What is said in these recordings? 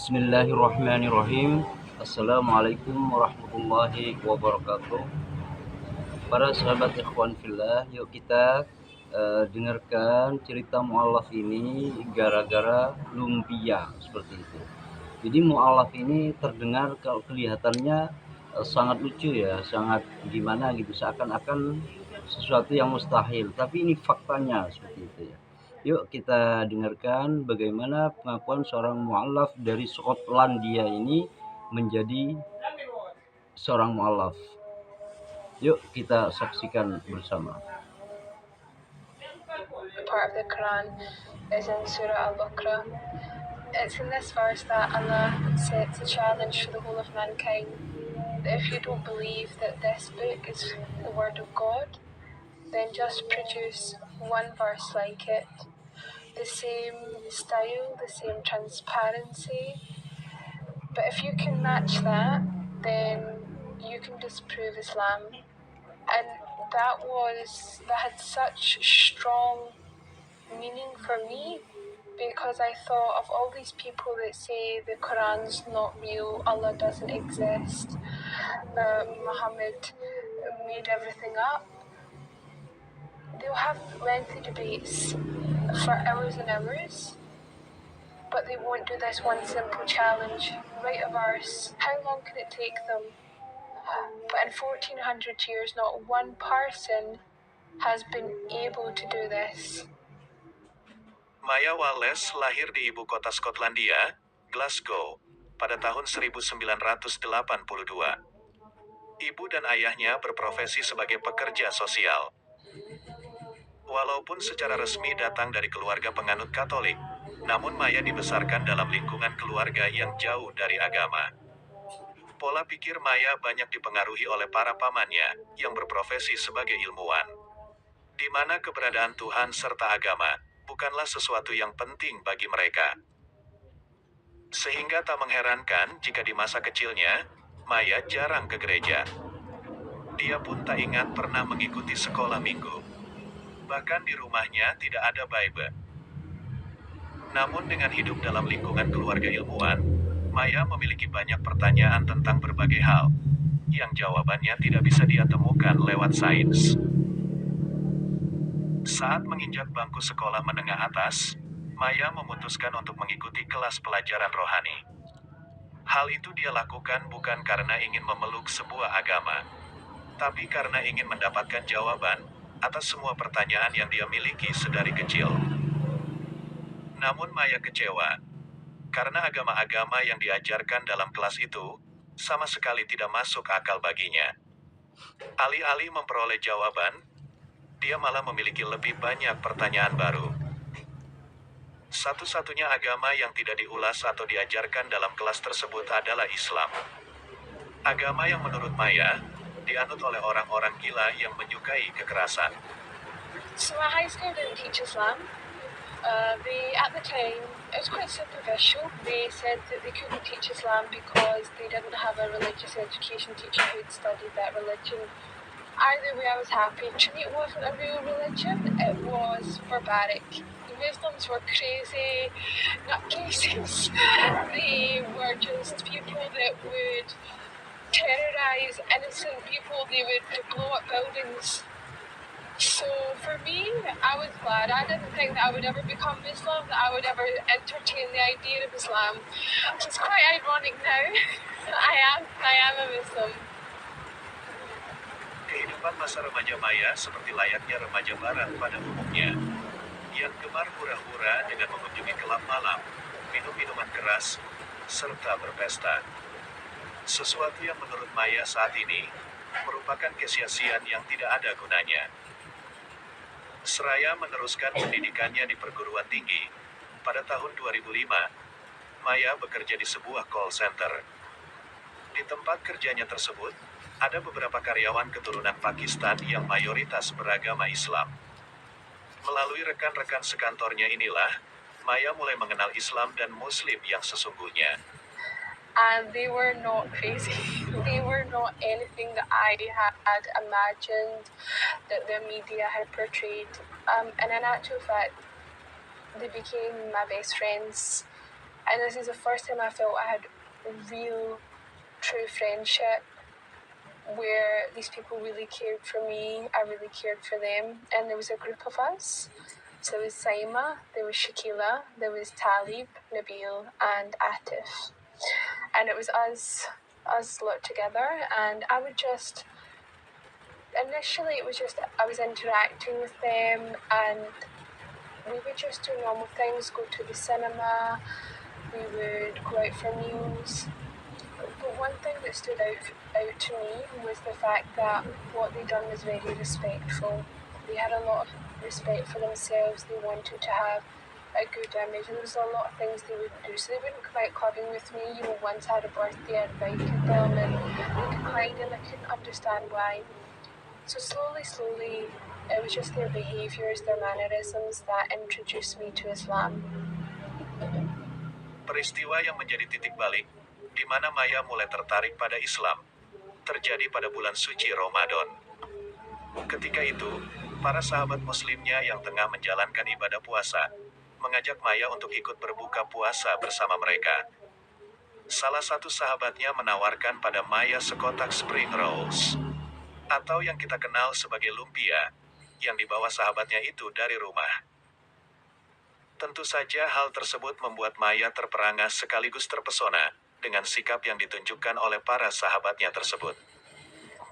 Bismillahirrahmanirrahim. Assalamualaikum warahmatullahi wabarakatuh. Para sahabat ikhwan fillah, yuk kita dengarkan cerita mu'allaf ini gara-gara lumpia seperti itu. Jadi mu'allaf ini terdengar kalau kelihatannya sangat lucu ya, sangat gimana gitu, seakan-akan sesuatu yang mustahil. Tapi ini faktanya seperti itu ya. Yuk kita dengarkan bagaimana pengakuan seorang mu'allaf dari Skotlandia ini menjadi seorang mu'allaf. Yuk kita saksikan bersama. Part of the Quran is in Surah Al-Baqarah. It's in this verse that Allah sets a challenge for the whole of mankind. That if you don't believe that this book is the word of God, then just produce one verse like it. The same style, the same transparency. But if you can match that, then you can disprove Islam. And that had such strong meaning for me, because I thought of all these people that say the Quran's not real, Allah doesn't exist, Muhammad made everything up. They'll have lengthy debates for hours and hours, but they won't do this one simple challenge. Write a verse. How long can it take them? But in 1400 years, not one person has been able to do this. Maya Wallace lahir di ibu kota Skotlandia, Glasgow, pada tahun 1982. Ibu dan ayahnya berprofesi sebagai pekerja sosial. Walaupun secara resmi datang dari keluarga penganut Katolik, namun Maya dibesarkan dalam lingkungan keluarga yang jauh dari agama. Pola pikir Maya banyak dipengaruhi oleh para pamannya, yang berprofesi sebagai ilmuwan, di mana keberadaan Tuhan serta agama bukanlah sesuatu yang penting bagi mereka. Sehingga tak mengherankan jika di masa kecilnya, Maya jarang ke gereja. Dia pun tak ingat pernah mengikuti sekolah minggu. Bahkan di rumahnya tidak ada Bible. Namun dengan hidup dalam lingkungan keluarga ilmuwan, Maya memiliki banyak pertanyaan tentang berbagai hal, yang jawabannya tidak bisa dia temukan lewat sains. Saat menginjak bangku sekolah menengah atas, Maya memutuskan untuk mengikuti kelas pelajaran rohani. Hal itu dia lakukan bukan karena ingin memeluk sebuah agama, tapi karena ingin mendapatkan jawaban atas semua pertanyaan yang dia miliki sedari kecil. Namun Maya kecewa, karena agama-agama yang diajarkan dalam kelas itu sama sekali tidak masuk akal baginya. Alih-alih memperoleh jawaban, dia malah memiliki lebih banyak pertanyaan baru. Satu-satunya agama yang tidak diulas atau diajarkan dalam kelas tersebut adalah Islam. Agama yang menurut Maya dianut oleh orang-orang gila yang menyukai kekerasan. So my high school didn't teach Islam. At the time, it was quite superficial. They said that they couldn't teach Islam because they didn't have a religious education teacher who'd studied that religion. Either way, I was happy. To me, it wasn't a real religion. It was barbaric. The Muslims were crazy nutcases. They were just people that would terrorize innocent people. They would blow up buildings. So for me, I was glad. I didn't think that I would ever become Muslim, that I would ever entertain the idea of Islam. It's quite ironic now. I am a Muslim. Kehidupan masa remaja Maya seperti layaknya remaja barat pada umumnya, yang gemar hura-hura dengan mengunjungi klub malam, minum minuman keras, serta berpesta. Sesuatu yang menurut Maya saat ini merupakan kesia-siaan yang tidak ada gunanya. Seraya meneruskan pendidikannya di perguruan tinggi, pada tahun 2005, Maya bekerja di sebuah call center. Di tempat kerjanya tersebut, ada beberapa karyawan keturunan Pakistan yang mayoritas beragama Islam. Melalui rekan-rekan sekantornya inilah, Maya mulai mengenal Islam dan Muslim yang sesungguhnya. And they were not crazy. They were not anything that I had imagined that the media had portrayed. And in actual fact, they became my best friends. And this is the first time I felt I had real, true friendship where these people really cared for me, I really cared for them, and there was a group of us. So there was Saima, there was Shakila, there was Talib, Nabil, and Atif. And it was us lot together, and I would just, initially it was just, I was interacting with them, and we would just do normal things, go to the cinema, we would go out for meals. But one thing that stood out to me was the fact that what they done was very respectful. They had a lot of respect for themselves. They wanted to have a good image, and there was a lot of things they wouldn't do. So they wouldn't come out clubbing with me. You know, once I had a birthday, I invited them, and they declined, and I couldn't understand why. So slowly, it was just their behaviours, their mannerisms that introduced me to Islam. Peristiwa yang menjadi titik balik, di mana Maya mulai tertarik pada Islam, terjadi pada bulan suci Ramadan. Ketika itu, para sahabat muslimnya yang tengah menjalankan ibadah puasa, mengajak Maya untuk ikut berbuka puasa bersama mereka. Salah satu sahabatnya menawarkan pada Maya sekotak spring rolls, atau yang kita kenal sebagai lumpia, yang dibawa sahabatnya itu dari rumah. Tentu saja hal tersebut membuat Maya terperangas sekaligus terpesona dengan sikap yang ditunjukkan oleh para sahabatnya tersebut.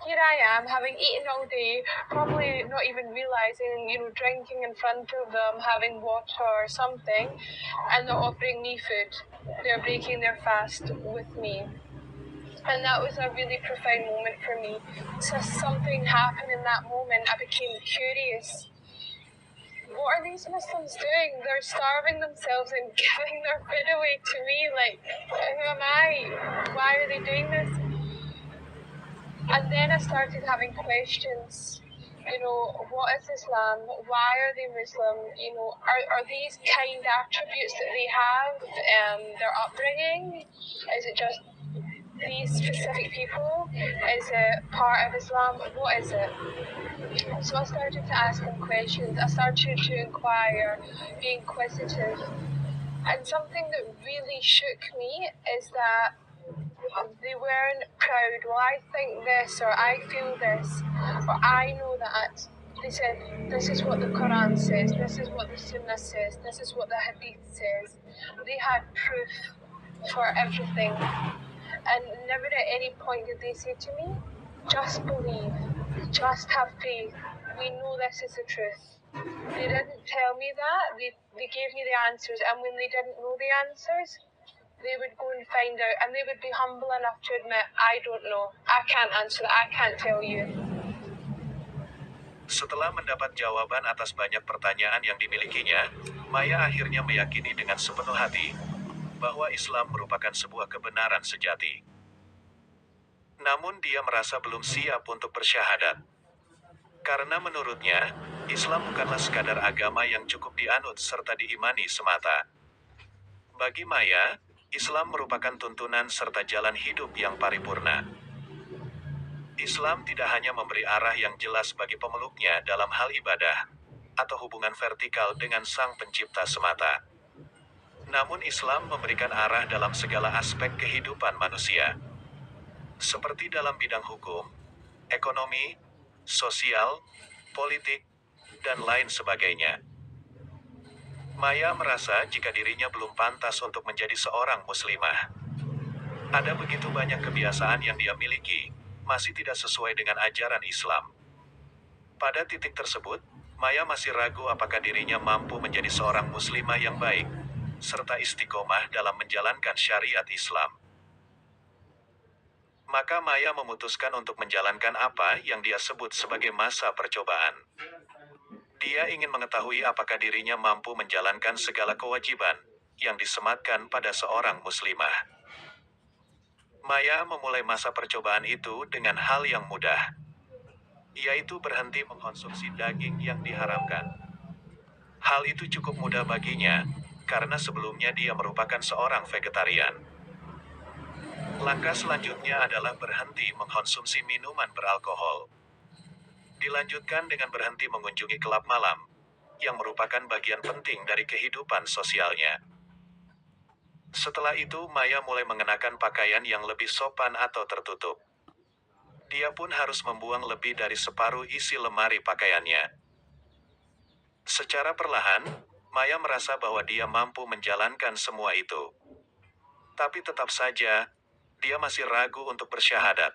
Here I am, having eaten all day, probably not even realising, drinking in front of them, having water or something, and they're offering me food. They're breaking their fast with me. And that was a really profound moment for me. So something happened in that moment. I became curious. What are these Muslims doing? They're starving themselves and giving their food away to me. Like, who am I? Why are they doing this? And then I started having questions. What is Islam? Why are they Muslim? Are these kind attributes that they have, their upbringing? Is it just these specific people? Is it part of Islam? What is it? So I started to ask them questions. I started to inquire, be inquisitive. And something that really shook me is that they weren't proud. Well, I think this, or I feel this, or I know that. They said, this is what the Quran says, this is what the Sunnah says, this is what the Hadith says. They had proof for everything. And never at any point did they say to me, just believe, just have faith, we know this is the truth. They didn't tell me that, they gave me the answers, and when they didn't know the answers, they would go and find out, and they would be humble enough to admit, I don't know, I can't answer that, I can't tell you. Setelah mendapat jawaban atas banyak pertanyaan yang dimilikinya, Maya akhirnya meyakini dengan sepenuh hati bahwa Islam merupakan sebuah kebenaran sejati. Namun dia merasa belum siap untuk bersyahadat. Karena menurutnya, Islam bukanlah sekadar agama yang cukup dianut serta diimani semata. Bagi Maya, Islam merupakan tuntunan serta jalan hidup yang paripurna. Islam tidak hanya memberi arah yang jelas bagi pemeluknya dalam hal ibadah, atau hubungan vertikal dengan Sang Pencipta semata. Namun Islam memberikan arah dalam segala aspek kehidupan manusia. Seperti dalam bidang hukum, ekonomi, sosial, politik, dan lain sebagainya. Maya merasa jika dirinya belum pantas untuk menjadi seorang muslimah. Ada begitu banyak kebiasaan yang dia miliki, masih tidak sesuai dengan ajaran Islam. Pada titik tersebut, Maya masih ragu apakah dirinya mampu menjadi seorang muslimah yang baik, serta istiqomah dalam menjalankan syariat Islam. Maka Maya memutuskan untuk menjalankan apa yang dia sebut sebagai masa percobaan. Dia ingin mengetahui apakah dirinya mampu menjalankan segala kewajiban yang disematkan pada seorang muslimah. Maya memulai masa percobaan itu dengan hal yang mudah, yaitu berhenti mengkonsumsi daging yang diharamkan. Hal itu cukup mudah baginya, karena sebelumnya dia merupakan seorang vegetarian. Langkah selanjutnya adalah berhenti mengkonsumsi minuman beralkohol. Dilanjutkan dengan berhenti mengunjungi klub malam, yang merupakan bagian penting dari kehidupan sosialnya. Setelah itu Maya mulai mengenakan pakaian yang lebih sopan atau tertutup. Dia pun harus membuang lebih dari separuh isi lemari pakaiannya. Secara perlahan, Maya merasa bahwa dia mampu menjalankan semua itu. Tapi tetap saja, dia masih ragu untuk bersyahadat.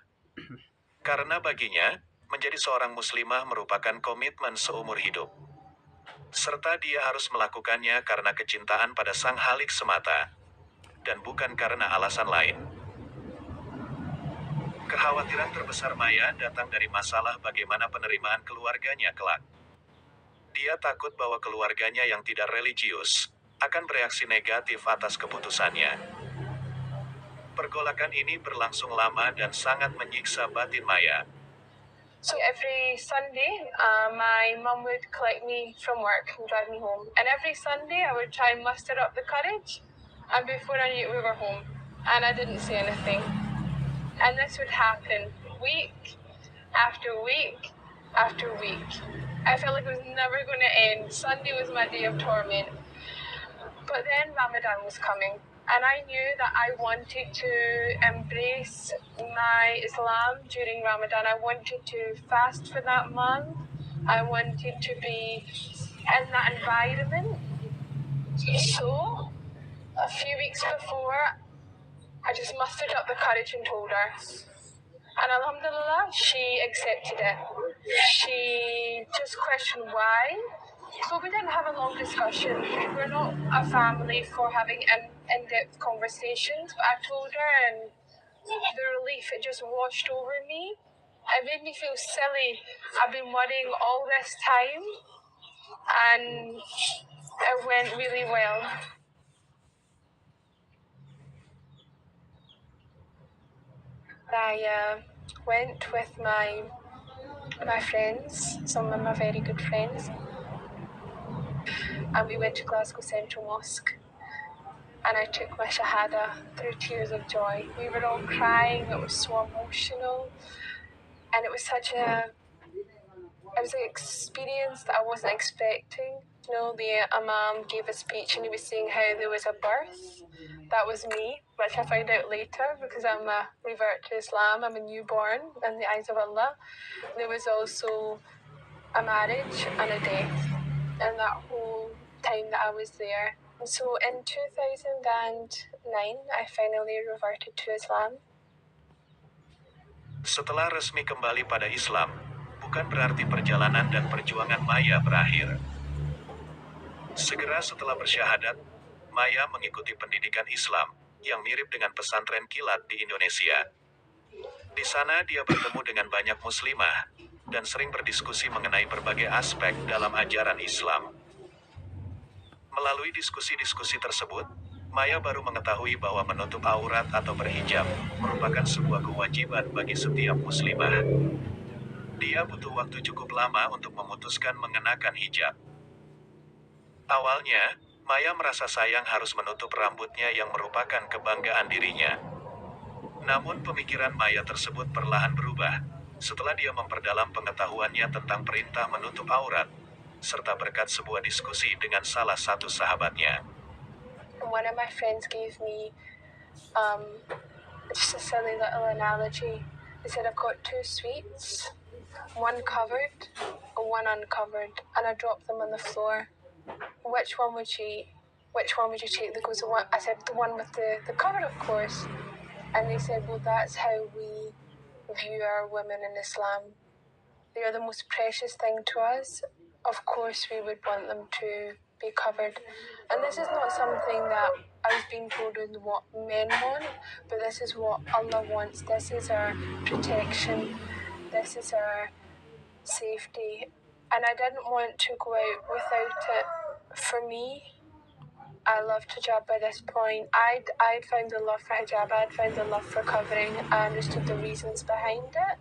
Karena baginya, menjadi seorang muslimah merupakan komitmen seumur hidup. Serta dia harus melakukannya karena kecintaan pada Sang Khalik semata, dan bukan karena alasan lain. Kekhawatiran terbesar Maya datang dari masalah bagaimana penerimaan keluarganya kelak. Dia takut bahwa keluarganya yang tidak religius akan bereaksi negatif atas keputusannya. Pergolakan ini berlangsung lama dan sangat menyiksa batin Maya. So every Sunday, my mum would collect me from work and drive me home. And every Sunday, I would try and muster up the courage. And before I knew it, we were home. And I didn't say anything. And this would happen week after week after week. I felt like it was never going to end. Sunday was my day of torment. But then Ramadan was coming. And I knew that I wanted to embrace my Islam during Ramadan. I wanted to fast for that month. I wanted to be in that environment. So, a few weeks before, I just mustered up the courage and told her. And alhamdulillah, she accepted it. She just questioned why. So we didn't have a long discussion. We're not a family for having in-depth conversations. But I told her, and the relief, it just washed over me. It made me feel silly. I've been worrying all this time, and it went really well. I went with my friends, some of my very good friends, and we went to Glasgow Central Mosque, and I took my Shahada through tears of joy. We were all crying, it was so emotional, and it was an experience that I wasn't expecting. You know, the Imam gave a speech and he was saying how there was a birth. That was me, which I found out later because I'm a revert to Islam. I'm a newborn in the eyes of Allah. There was also a marriage and a death in that whole time that I was there. And so in 2009, I finally reverted to Islam. Setelah resmi kembali pada Islam, bukan berarti perjalanan dan perjuangan Maya berakhir. Segera setelah bersyahadat, Maya mengikuti pendidikan Islam yang mirip dengan pesantren kilat di Indonesia. Di sana dia bertemu dengan banyak muslimah dan sering berdiskusi mengenai berbagai aspek dalam ajaran Islam. Melalui diskusi-diskusi tersebut, Maya baru mengetahui bahwa menutup aurat atau berhijab merupakan sebuah kewajiban bagi setiap muslimah. Dia butuh waktu cukup lama untuk memutuskan mengenakan hijab. Awalnya, Maya merasa sayang harus menutup rambutnya yang merupakan kebanggaan dirinya. Namun pemikiran Maya tersebut perlahan berubah setelah dia memperdalam pengetahuannya tentang perintah menutup aurat, serta berkat sebuah diskusi dengan salah satu sahabatnya. One of my friends gave me just a silly little analogy. They said, I've got two sweets, one covered and one uncovered, and I dropped them on the floor. Which one would you eat? Which one would you take? That goes the one. I said, the one with the cover, of course. And they said, well, that's how we view our women in Islam. They are the most precious thing to us. Of course, we would want them to be covered. And this is not something that I was being told is what men want, but this is what Allah wants. This is our protection. This is our safety. And I didn't want to go out without it. For me, I loved hijab by this point. I'd found the love for hijab, I'd found the love for covering, I understood the reasons behind it,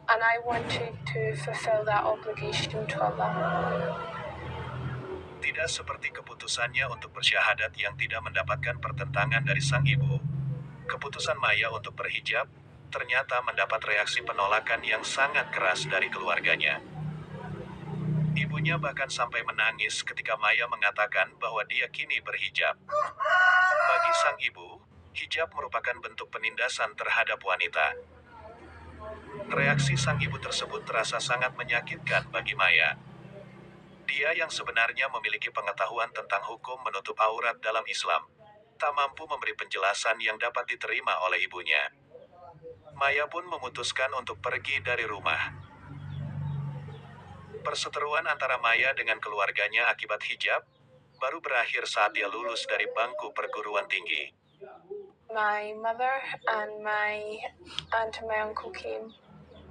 and I wanted to fulfill that obligation to Allah. Tidak seperti keputusannya untuk bersyahadat yang tidak mendapatkan pertentangan dari sang ibu. Keputusan Maya untuk berhijab ternyata mendapat reaksi penolakan yang sangat keras dari keluarganya. Ibunya bahkan sampai menangis ketika Maya mengatakan bahwa dia kini berhijab. Bagi sang ibu, hijab merupakan bentuk penindasan terhadap wanita. Reaksi sang ibu tersebut terasa sangat menyakitkan bagi Maya. Dia yang sebenarnya memiliki pengetahuan tentang hukum menutup aurat dalam Islam, tak mampu memberi penjelasan yang dapat diterima oleh ibunya. Maya pun memutuskan untuk pergi dari rumah. Perseteruan antara Maya dengan keluarganya akibat hijab baru berakhir saat dia lulus dari bangku perguruan tinggi. My mother and my aunt and my uncle came,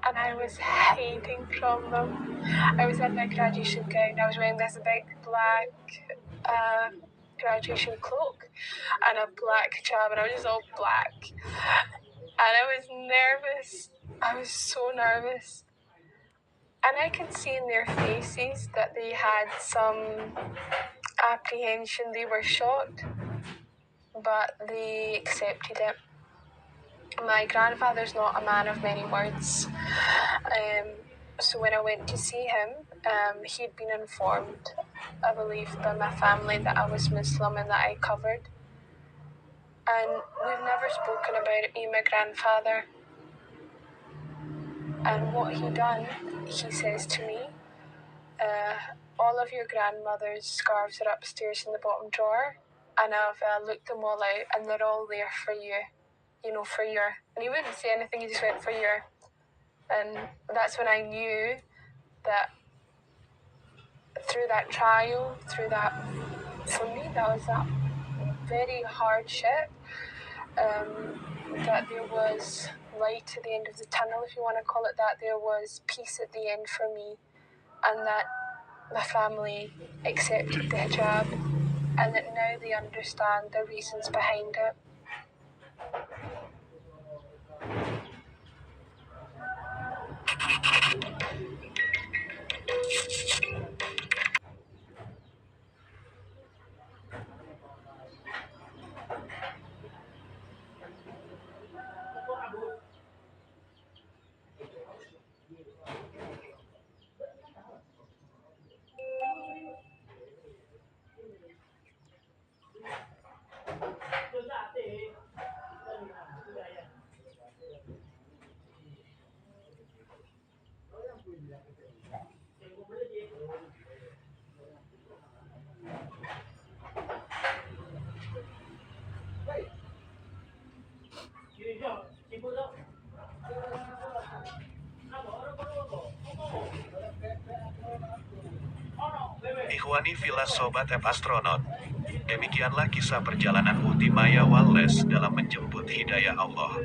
and I was hiding from them. I was in my graduation gown. I was wearing this big black graduation cloak and a black hijab, and I was just all black. And I was nervous. I was so nervous. And I could see in their faces that they had some apprehension. They were shocked, but they accepted it. My grandfather's not a man of many words. So when I went to see him, he'd been informed, I believe, by my family that I was Muslim and that I covered. And we've never spoken about it, me and my grandfather. And what he done, he says to me, all of your grandmother's scarves are upstairs in the bottom drawer, and I've looked them all out, and they're all there for you. You know, for your. And he wouldn't say anything, he just went, for your. And that's when I knew that through that trial, through that, for me, that was a very hardship, that there was light at the end of the tunnel, if you want to call it that. There was peace at the end for me, and that my family accepted the hijab, and that now they understand the reasons behind it. Ikhwani Villa Sobat F Astronaut. Demikianlah kisah perjalanan Uti Maya Wallace dalam menjemput hidayah Allah.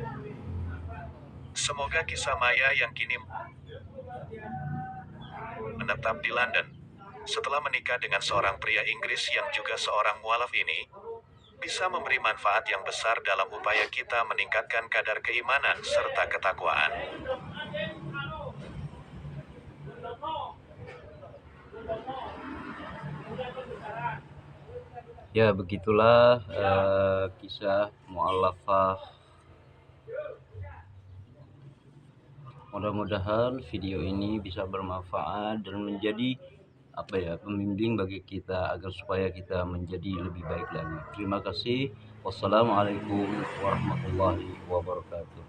Semoga kisah Maya yang kini menetap di London, setelah menikah dengan seorang pria Inggris yang juga seorang mualaf ini, bisa memberi manfaat yang besar dalam upaya kita meningkatkan kadar keimanan serta ketakwaan. Ya, begitulah kisah mu'allafah. Mudah-mudahan video ini bisa bermanfaat dan menjadi pembimbing bagi kita agar supaya kita menjadi lebih baik lagi. Terima kasih. Wassalamualaikum warahmatullahi wabarakatuh.